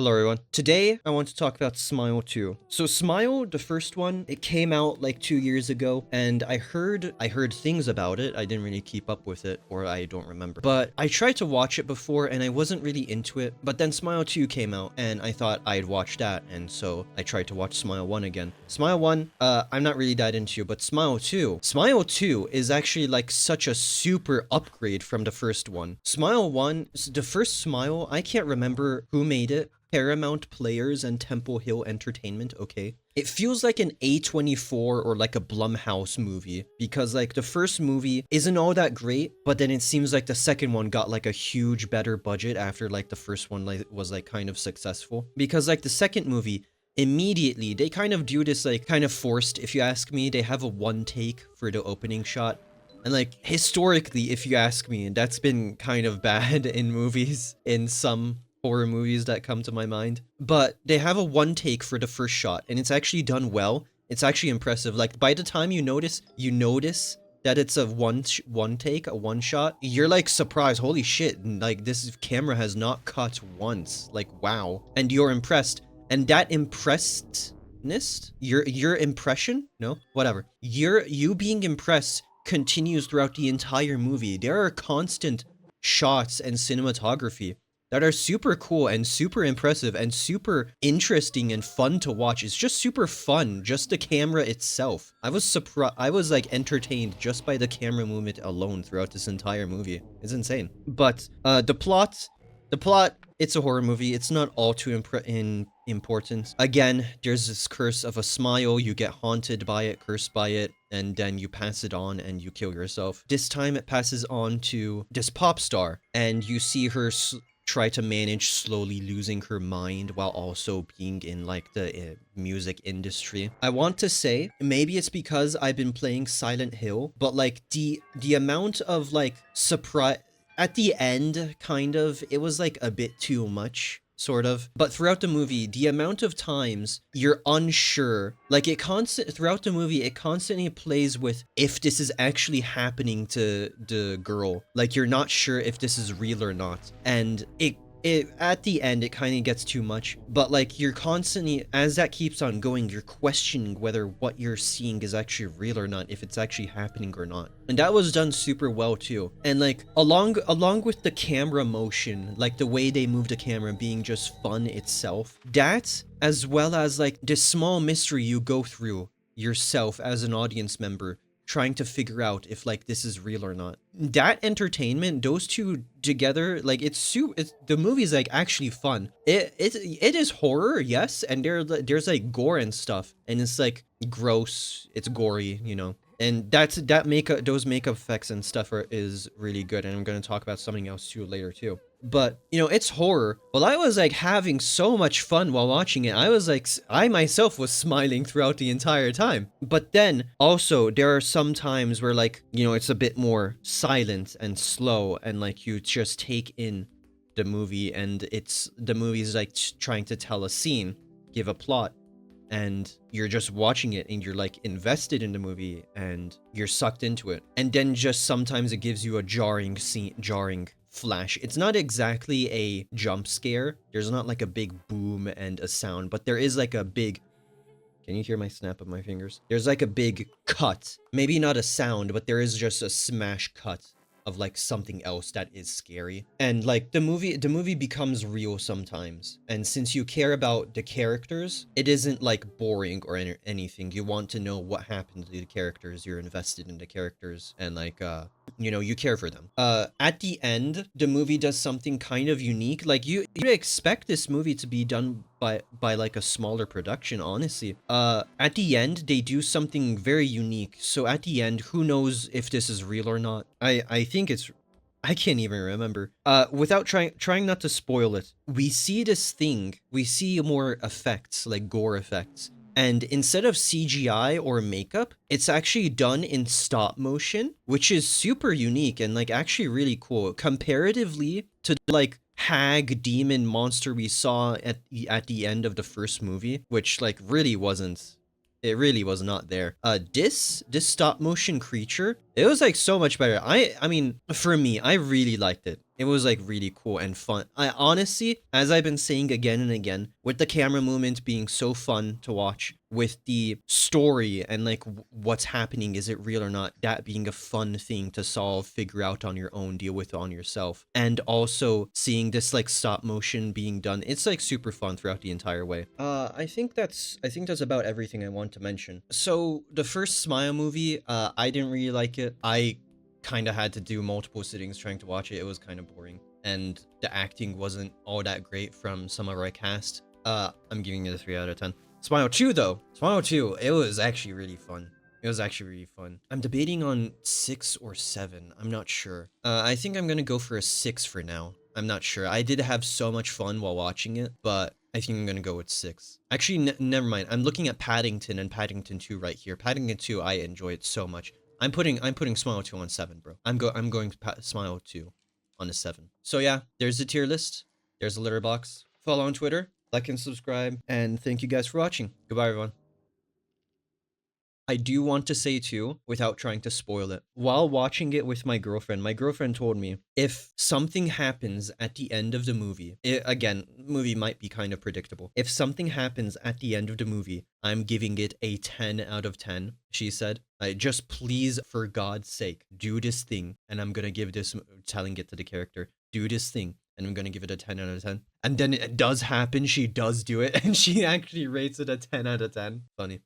Hello everyone. Today I want to talk about Smile 2. So Smile, the first one, it came out like 2 years ago and I heard things about it. I didn't really keep up with it, or I don't remember. But I tried to watch it before and I wasn't really into it. But then Smile 2 came out and I thought I'd watch that, and so I tried to watch Smile 1 again. Smile 1, I'm not really that into, but Smile 2. Smile 2 is actually like such a super upgrade from the first one. Smile 1, the first Smile, I can't remember who made it. Paramount Players and Temple Hill Entertainment, okay. It feels like an A24 or like a Blumhouse movie, because like the first movie isn't all that great, but then it seems like the second one got like a huge better budget after like the first one was like kind of successful. Because like the second movie, immediately they kind of do this like kind of forced, if you ask me. They have a one take for the opening shot. And like historically, if you ask me, and that's been kind of bad in movies, in some horror movies that come to my mind, but they have a one take for the first shot and it's actually done well. It's actually impressive. Like by the time you notice that it's a one take, a one shot, you're like surprised, holy shit, like this camera has not cut once, like wow. And you're impressed, and that impressedness, your impression, no, whatever, you being impressed continues throughout the entire movie. There are constant shots and cinematography that are super cool and super impressive and super interesting and fun to watch. It's just super fun, just the camera itself. I was surprised, I was like entertained just by the camera movement alone throughout this entire movie. It's insane. But the plot, it's a horror movie. It's not all too important. Again, there's this curse of a smile. You get haunted by it, cursed by it, and then you pass it on and you kill yourself. This time it passes on to this pop star, and you see her try to manage slowly losing her mind while also being in like the music industry. I want to say, maybe it's because I've been playing Silent Hill, but like the amount of like surprise at the end, kind of, it was like a bit too much, sort of. But throughout the movie, the amount of times you're unsure, like throughout the movie, it constantly plays with if this is actually happening to the girl. Like you're not sure if this is real or not. And it at the end, it kind of gets too much, but like you're constantly, as that keeps on going, you're questioning whether what you're seeing is actually real or not, if it's actually happening or not. And that was done super well too. And like along with the camera motion, like the way they move the camera being just fun itself, that, as well as like this small mystery you go through yourself as an audience member, trying to figure out if like this is real or not. That entertainment, those two together, like the movie is like actually fun. It is horror, yes, and there's like gore and stuff, and it's like gross, it's gory, you know. And those makeup effects and stuff is really good, and I'm gonna talk about something else too later too. But you know, it's horror. Well, I was like having so much fun while watching it. I myself was smiling throughout the entire time. But then also there are some times where like, you know, it's a bit more silent and slow, and like you just take in the movie, and the movie's like trying to tell a scene, give a plot, and you're just watching it and you're like invested in the movie and you're sucked into it. And then just sometimes it gives you a jarring flash. It's not exactly a jump scare. There's not like a big boom and a sound, but there is like a big, can you hear my snap of my fingers? There's like a big cut. Maybe not a sound, but there is just a smash cut of like something else that is scary. And like the movie becomes real sometimes, and since you care about the characters, it isn't like boring or anything. You want to know what happened to the characters, you're invested in the characters, and like you know, you care for them. At the end, the movie does something kind of unique. Like you expect this movie to be done by like a smaller production, honestly. At the end, they do something very unique. So at the end, who knows if this is real or not? I think it's, I can't even remember. Without trying not to spoil it, we see this thing. We see more effects, like gore effects. And instead of CGI or makeup, it's actually done in stop motion, which is super unique and like actually really cool comparatively to like hag demon monster we saw at the end of the first movie, which like really wasn't, it really was not there. This stop motion creature It was like so much better. I mean, for me, I really liked it. It was like really cool and fun. I honestly, as I've been saying again and again, with the camera movement being so fun to watch, with the story and like what's happening, is it real or not, that being a fun thing to solve, figure out on your own, deal with on yourself, and also seeing this like stop motion being done, it's like super fun throughout the entire way. I think that's about everything I want to mention. So the first Smile movie, I didn't really like it. I kind of had to do multiple sittings trying to watch it. It was kind of boring, and the acting wasn't all that great from some of our cast. I'm giving it a 3 out of 10. Smile 2 though. Smile 2, it was actually really fun. It was actually really fun. I'm debating on 6 or 7. I'm not sure. I think I'm gonna go for a 6 for now. I'm not sure. I did have so much fun while watching it, but I think I'm gonna go with 6. Actually, never mind. I'm looking at Paddington and Paddington 2 right here. Paddington 2, I enjoyed so much. I'm putting Smile 2 on 7, bro. I'm going to Smile 2 on a 7. So yeah, there's the tier list. There's a Letterbox. Follow on Twitter, like and subscribe, and thank you guys for watching. Goodbye, everyone. I do want to say too, without trying to spoil it, while watching it with my girlfriend told me if something happens at the end of the movie, again, movie might be kind of predictable. If something happens at the end of the movie, I'm giving it a 10 out of 10. She said, just please, for God's sake, do this thing. And I'm gonna give this, telling it to the character, do this thing. And I'm gonna give it a 10 out of 10. And then it does happen, she does do it, and she actually rates it a 10 out of 10. Funny.